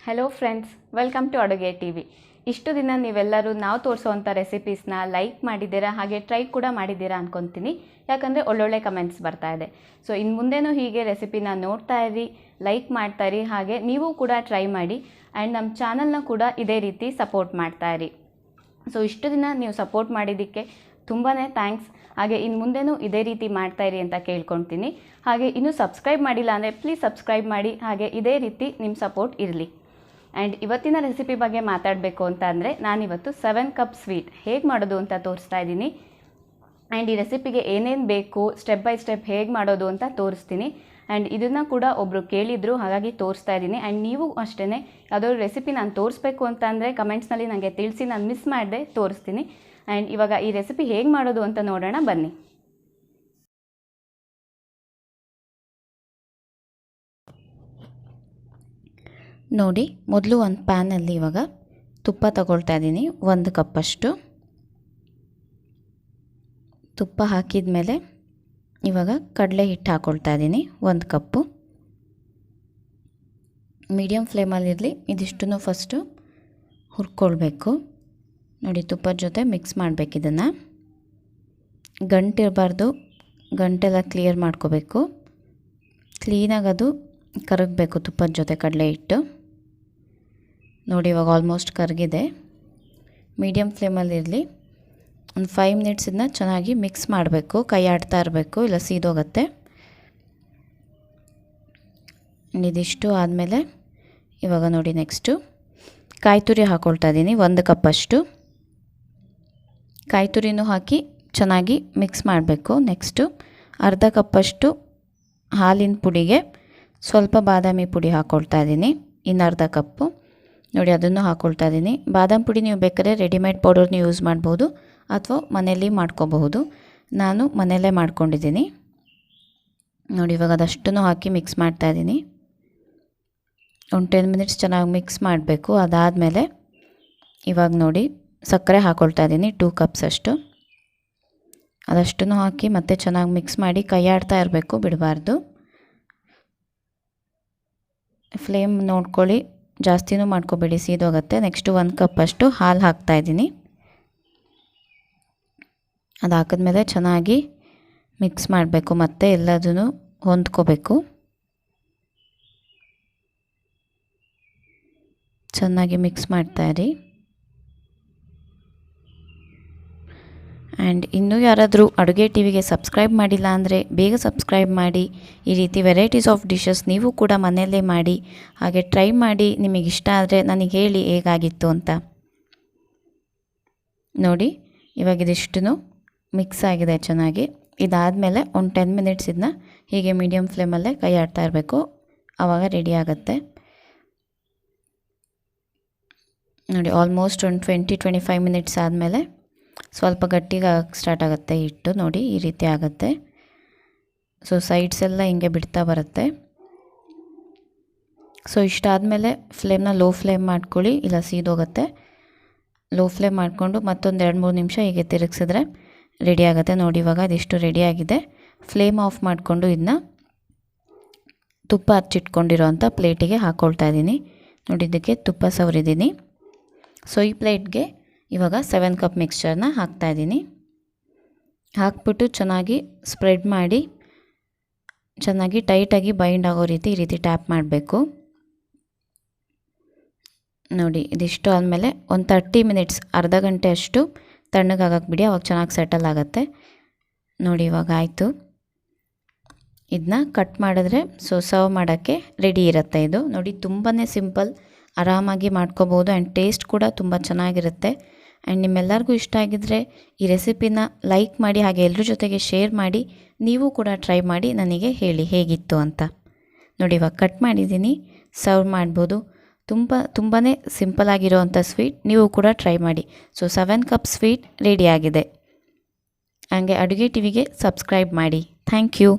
Hello friends, welcome to ಅಡುಗೆ TV. ಇಷ್ಟು ದಿನ ನೀವೆಲ್ಲರೂ ನಾವು ತೋರಿಸೋವಂಥ ರೆಸಿಪೀಸ್ನ ಲೈಕ್ ಮಾಡಿದ್ದೀರಾ, ಹಾಗೆ ಟ್ರೈ ಕೂಡ ಮಾಡಿದ್ದೀರಾ ಅಂದ್ಕೊತೀನಿ. ಯಾಕಂದರೆ ಒಳ್ಳೊಳ್ಳೆ ಕಮೆಂಟ್ಸ್ ಬರ್ತಾ ಇದೆ. ಸೊ ಇನ್ನು ಮುಂದೆನೂ ಹೀಗೆ ರೆಸಿಪಿನ ನೋಡ್ತಾ ಇರಿ, ಲೈಕ್ ಮಾಡ್ತಾ ಇರಿ, ಹಾಗೆ ನೀವು ಕೂಡ ಟ್ರೈ ಮಾಡಿ ಆ್ಯಂಡ್ ನಮ್ಮ ಚಾನಲ್ನ ಕೂಡ ಇದೇ ರೀತಿ ಸಪೋರ್ಟ್ ಮಾಡ್ತಾ ಇರಿ. ಸೊ ಇಷ್ಟು ದಿನ ನೀವು ಸಪೋರ್ಟ್ ಮಾಡಿದ್ದಕ್ಕೆ ತುಂಬಾ ಥ್ಯಾಂಕ್ಸ್. ಹಾಗೆ ಇನ್ನು ಮುಂದೆನೂ ಇದೇ ರೀತಿ ಮಾಡ್ತಾಯಿರಿ ಅಂತ ಕೇಳ್ಕೊಳ್ತೀನಿ. ಹಾಗೆ ಇನ್ನೂ ಸಬ್ಸ್ಕ್ರೈಬ್ ಮಾಡಿಲ್ಲ ಅಂದರೆ ಪ್ಲೀಸ್ ಸಬ್ಸ್ಕ್ರೈಬ್ ಮಾಡಿ, ಹಾಗೆ ಇದೇ ರೀತಿ ನಿಮ್ಮ ಸಪೋರ್ಟ್ ಇರಲಿ. ಆ್ಯಂಡ್ ಇವತ್ತಿನ ರೆಸಿಪಿ ಬಗ್ಗೆ ಮಾತಾಡಬೇಕು ಅಂತ ಅಂದರೆ ನಾನಿವತ್ತು 7 ಕಪ್ ಸ್ವೀಟ್ ಹೇಗೆ ಮಾಡೋದು ಅಂತ ತೋರಿಸ್ತಾ ಇದ್ದೀನಿ. ಆ್ಯಂಡ್ ಈ ರೆಸಿಪಿಗೆ ಏನೇನು ಬೇಕು, ಸ್ಟೆಪ್ ಬೈ ಸ್ಟೆಪ್ ಹೇಗೆ ಮಾಡೋದು ಅಂತ ತೋರಿಸ್ತೀನಿ. ಆ್ಯಂಡ್ ಇದನ್ನು ಕೂಡ ಒಬ್ಬರು ಕೇಳಿದರು, ಹಾಗಾಗಿ ತೋರಿಸ್ತಾ ಇದ್ದೀನಿ. ಆ್ಯಂಡ್ ನೀವು ಅಷ್ಟೇ ಯಾವುದಾದ್ರು ರೆಸಿಪಿ ನಾನು ತೋರಿಸ್ಬೇಕು ಅಂತ ಅಂದರೆ ಕಮೆಂಟ್ಸ್ನಲ್ಲಿ ನನಗೆ ತಿಳಿಸಿ, ನಾನು ಮಿಸ್ ಮಾಡದೆ ತೋರಿಸ್ತೀನಿ. ಆ್ಯಂಡ್ ಇವಾಗ ಈ ರೆಸಿಪಿ ಹೇಗೆ ಮಾಡೋದು ಅಂತ ನೋಡೋಣ ಬನ್ನಿ. ನೋಡಿ, ಮೊದಲು ಒಂದು ಪ್ಯಾನಲ್ಲಿ ಇವಾಗ ತುಪ್ಪ ತಗೊಳ್ತಾ ಇದ್ದೀನಿ. 1 ಕಪ್ಪಷ್ಟು ತುಪ್ಪ ಹಾಕಿದ ಮೇಲೆ ಇವಾಗ ಕಡಲೆ ಹಿಟ್ಟು ಹಾಕ್ಕೊಳ್ತಾ ಇದ್ದೀನಿ 1 ಕಪ್ಪು. ಮೀಡಿಯಮ್ ಫ್ಲೇಮಲ್ಲಿರಲಿ. ಇದಿಷ್ಟನ್ನು ಫಸ್ಟು ಹುರ್ಕೊಳ್ಬೇಕು. ನೋಡಿ, ತುಪ್ಪದ ಜೊತೆ ಮಿಕ್ಸ್ ಮಾಡಬೇಕು. ಇದನ್ನು ಗಂಟಿರಬಾರ್ದು, ಗಂಟೆಲ್ಲ ಕ್ಲಿಯರ್ ಮಾಡ್ಕೋಬೇಕು. ಕ್ಲೀನಾಗಿ ಅದು ಕರಗಬೇಕು ತುಪ್ಪದ ಜೊತೆ ಕಡಲೆ ಹಿಟ್ಟು. ನೋಡಿ, ಇವಾಗ ಆಲ್ಮೋಸ್ಟ್ ಕರಗಿದೆ. ಮೀಡಿಯಮ್ ಫ್ಲೇಮಲ್ಲಿರಲಿ. ಒಂದು 5 ಮಿನಿಟ್ಸ್ ಇದನ್ನ ಚೆನ್ನಾಗಿ ಮಿಕ್ಸ್ ಮಾಡಬೇಕು. ಕೈ ಆಡ್ತಾ ಇರಬೇಕು, ಇಲ್ಲ ಸೀದೋಗುತ್ತೆ. ಇದಿಷ್ಟು ಆದಮೇಲೆ ಇವಾಗ ನೋಡಿ ನೆಕ್ಸ್ಟು ಕಾಯಿ ತುರಿ ಹಾಕ್ಕೊಳ್ತಾ ಇದ್ದೀನಿ 1 ಕಪ್ಪಷ್ಟು. ಕಾಯಿ ತುರಿನೂ ಹಾಕಿ ಚೆನ್ನಾಗಿ ಮಿಕ್ಸ್ ಮಾಡಬೇಕು. ನೆಕ್ಸ್ಟು ಅರ್ಧ ಕಪ್ಪಷ್ಟು ಹಾಲಿನ ಪುಡಿಗೆ ಸ್ವಲ್ಪ ಬಾದಾಮಿ ಪುಡಿ ಹಾಕ್ಕೊಳ್ತಾ ಇದ್ದೀನಿ, ಇನ್ನರ್ಧ ಕಪ್ಪು. ನೋಡಿ, ಅದನ್ನು ಹಾಕ್ಕೊಳ್ತಾ ಇದ್ದೀನಿ. ಬಾದಾಮಿ ಪುಡಿ ನೀವು ಬೇಕಾದ್ರೆ ರೆಡಿಮೇಡ್ ಪೌಡರ್ನ ಯೂಸ್ ಮಾಡ್ಬೋದು ಅಥವಾ ಮನೆಯಲ್ಲಿ ಮಾಡ್ಕೋಬಹುದು. ನಾನು ಮನೆಯಲ್ಲೇ ಮಾಡ್ಕೊಂಡಿದ್ದೀನಿ. ನೋಡಿ, ಇವಾಗ ಅದಷ್ಟನ್ನು ಹಾಕಿ ಮಿಕ್ಸ್ ಮಾಡ್ತಾಯಿದ್ದೀನಿ. ಒಂದು 10 ಮಿನಿಟ್ಸ್ ಚೆನ್ನಾಗಿ ಮಿಕ್ಸ್ ಮಾಡಬೇಕು. ಅದಾದಮೇಲೆ ಇವಾಗ ನೋಡಿ ಸಕ್ಕರೆ ಹಾಕ್ಕೊಳ್ತಾ ಇದ್ದೀನಿ 2 ಕಪ್ಸ್ ಅಷ್ಟು. ಅದಷ್ಟನ್ನು ಹಾಕಿ ಮತ್ತೆ ಚೆನ್ನಾಗಿ ಮಿಕ್ಸ್ ಮಾಡಿ ಕೈ ಆಡ್ತಾ ಇರಬೇಕು, ಬಿಡಬಾರ್ದು. ಫ್ಲೇಮ್ ನೋಡ್ಕೊಳ್ಳಿ, ಜಾಸ್ತಿನೂ ಮಾಡ್ಕೊಬೇಡಿ, ಸೀದೋಗುತ್ತೆ. ನೆಕ್ಸ್ಟು 1 ಕಪ್ಪಷ್ಟು ಹಾಲು ಹಾಕ್ತಾಯಿದ್ದೀನಿ. ಅದು ಹಾಕಿದ್ಮೇಲೆ ಚೆನ್ನಾಗಿ ಮಿಕ್ಸ್ ಮಾಡಬೇಕು, ಮತ್ತೆ ಎಲ್ಲದೂ ಹೊಂದ್ಕೋಬೇಕು. ಚೆನ್ನಾಗಿ ಮಿಕ್ಸ್ ಮಾಡ್ತಾಯಿರಿ. ಆ್ಯಂಡ್ ಇನ್ನೂ ಯಾರಾದರೂ ಅಡುಗೆ ಟಿವಿಗೆ ಸಬ್ಸ್ಕ್ರೈಬ್ ಮಾಡಿಲ್ಲ ಅಂದರೆ ಬೇಗ ಸಬ್ಸ್ಕ್ರೈಬ್ ಮಾಡಿ. ಈ ರೀತಿ ವೆರೈಟೀಸ್ ಆಫ್ ಡಿಶಸ್ ನೀವು ಕೂಡ ಮನೆಯಲ್ಲೇ ಮಾಡಿ, ಹಾಗೆ ಟ್ರೈ ಮಾಡಿ. ನಿಮಗಿಷ್ಟ ಆದರೆ ನನಗೆ ಹೇಳಿ ಹೇಗಾಗಿತ್ತು ಅಂತ. ನೋಡಿ, ಇವಾಗ ಇದಿಷ್ಟು ಮಿಕ್ಸ್ ಆಗಿದೆ ಚೆನ್ನಾಗಿ. ಇದಾದಮೇಲೆ ಒಂದು 10 ಮಿನಿಟ್ಸ್ ಇದನ್ನ ಹೀಗೆ ಮೀಡಿಯಮ್ ಫ್ಲೇಮಲ್ಲೇ ಕೈ ಆಡ್ತಾ ಇರಬೇಕು, ಆವಾಗ ರೆಡಿ ಆಗುತ್ತೆ. ನೋಡಿ, ಆಲ್ಮೋಸ್ಟ್ ಒಂದು 20-25 ಮಿನಿಟ್ಸ್ ಆದಮೇಲೆ ಸ್ವಲ್ಪ ಗಟ್ಟಿಗೆ ಸ್ಟಾರ್ಟ್ ಆಗುತ್ತೆ ಹಿಟ್ಟು. ನೋಡಿ, ಈ ರೀತಿ ಆಗುತ್ತೆ. ಸೊ ಸೈಡ್ಸ್ ಎಲ್ಲ ಹಿಂಗೆ ಬಿಡ್ತಾ ಬರುತ್ತೆ. ಸೊ ಇಷ್ಟಾದಮೇಲೆ ಫ್ಲೇಮ್ನ ಲೋ ಫ್ಲೇಮ್ ಮಾಡ್ಕೊಳ್ಳಿ, ಇಲ್ಲ ಸೀದೋಗುತ್ತೆ. ಲೋ ಫ್ಲೇಮ್ ಮಾಡಿಕೊಂಡು ಮತ್ತೊಂದು 2-3 ನಿಮಿಷ ಹೀಗೆ ತಿರುಗಿಸಿದ್ರೆ ರೆಡಿ ಆಗುತ್ತೆ. ನೋಡಿ, ಇವಾಗ ಅದಿಷ್ಟು ರೆಡಿಯಾಗಿದೆ. ಫ್ಲೇಮ್ ಆಫ್ ಮಾಡಿಕೊಂಡು ಇದನ್ನ ತುಪ್ಪ ಹಚ್ಚಿಟ್ಕೊಂಡಿರೋ ಅಂಥ ಪ್ಲೇಟಿಗೆ ಹಾಕ್ಕೊಳ್ತಾ ಇದ್ದೀನಿ. ನೋಡಿ, ಇದಕ್ಕೆ ತುಪ್ಪ ಸವರಿದ್ದೀನಿ. ಸೊ ಈ ಪ್ಲೇಟ್ಗೆ ಇವಾಗ 7 ಕಪ್ ಮಿಕ್ಸ್ಚರ್ನ ಹಾಕ್ತಾಯಿದ್ದೀನಿ. ಹಾಕ್ಬಿಟ್ಟು ಚೆನ್ನಾಗಿ ಸ್ಪ್ರೆಡ್ ಮಾಡಿ, ಚೆನ್ನಾಗಿ ಟೈಟಾಗಿ ಬೈಂಡ್ ಆಗೋ ರೀತಿ ಈ ರೀತಿ ಟ್ಯಾಪ್ ಮಾಡಬೇಕು. ನೋಡಿ, ಇದಿಷ್ಟು ಆದಮೇಲೆ ಒಂದು 30 ಮಿನಿಟ್ಸ್, ಅರ್ಧ ಗಂಟೆ ಅಷ್ಟು ತಣ್ಣಗಾಗಕ್ಕೆ ಬಿಡಿ, ಅವಾಗ ಚೆನ್ನಾಗಿ ಸೆಟಲ್ ಆಗುತ್ತೆ. ನೋಡಿ, ಇವಾಗ ಆಯಿತು. ಇದನ್ನ ಕಟ್ ಮಾಡಿದ್ರೆ ಸರ್ವ್ ಮಾಡೋಕ್ಕೆ ರೆಡಿ ಇರುತ್ತೆ. ಇದು ನೋಡಿ, ತುಂಬಾ ಸಿಂಪಲ್, ಆರಾಮಾಗಿ ಮಾಡ್ಕೋಬೋದು. ಆ್ಯಂಡ್ ಟೇಸ್ಟ್ ಕೂಡ ತುಂಬ ಚೆನ್ನಾಗಿರುತ್ತೆ. ಆ್ಯಂಡ್ ನಿಮ್ಮೆಲ್ಲರಿಗೂ ಇಷ್ಟ ಆಗಿದ್ದರೆ ಈ ರೆಸಿಪಿನ ಲೈಕ್ ಮಾಡಿ, ಹಾಗೆ ಎಲ್ಲರ ಜೊತೆಗೆ ಶೇರ್ ಮಾಡಿ. ನೀವು ಕೂಡ ಟ್ರೈ ಮಾಡಿ ನನಗೆ ಹೇಳಿ ಹೇಗಿತ್ತು ಅಂತ. ನೋಡಿ, ಇವಾಗ ಕಟ್ ಮಾಡಿದ್ದೀನಿ, ಸರ್ವ್ ಮಾಡ್ಬೋದು. ತುಂಬಾ ಸಿಂಪಲ್ ಆಗಿರೋವಂಥ ಸ್ವೀಟ್, ನೀವು ಕೂಡ ಟ್ರೈ ಮಾಡಿ. ಸೊ 7 ಕಪ್ ಸ್ವೀಟ್ ರೆಡಿ ಆಗಿದೆ. ಹಾಗೆ ಅಡುಗೆ ಟಿವಿಗೆ ಸಬ್ಸ್ಕ್ರೈಬ್ ಮಾಡಿ. Thank you.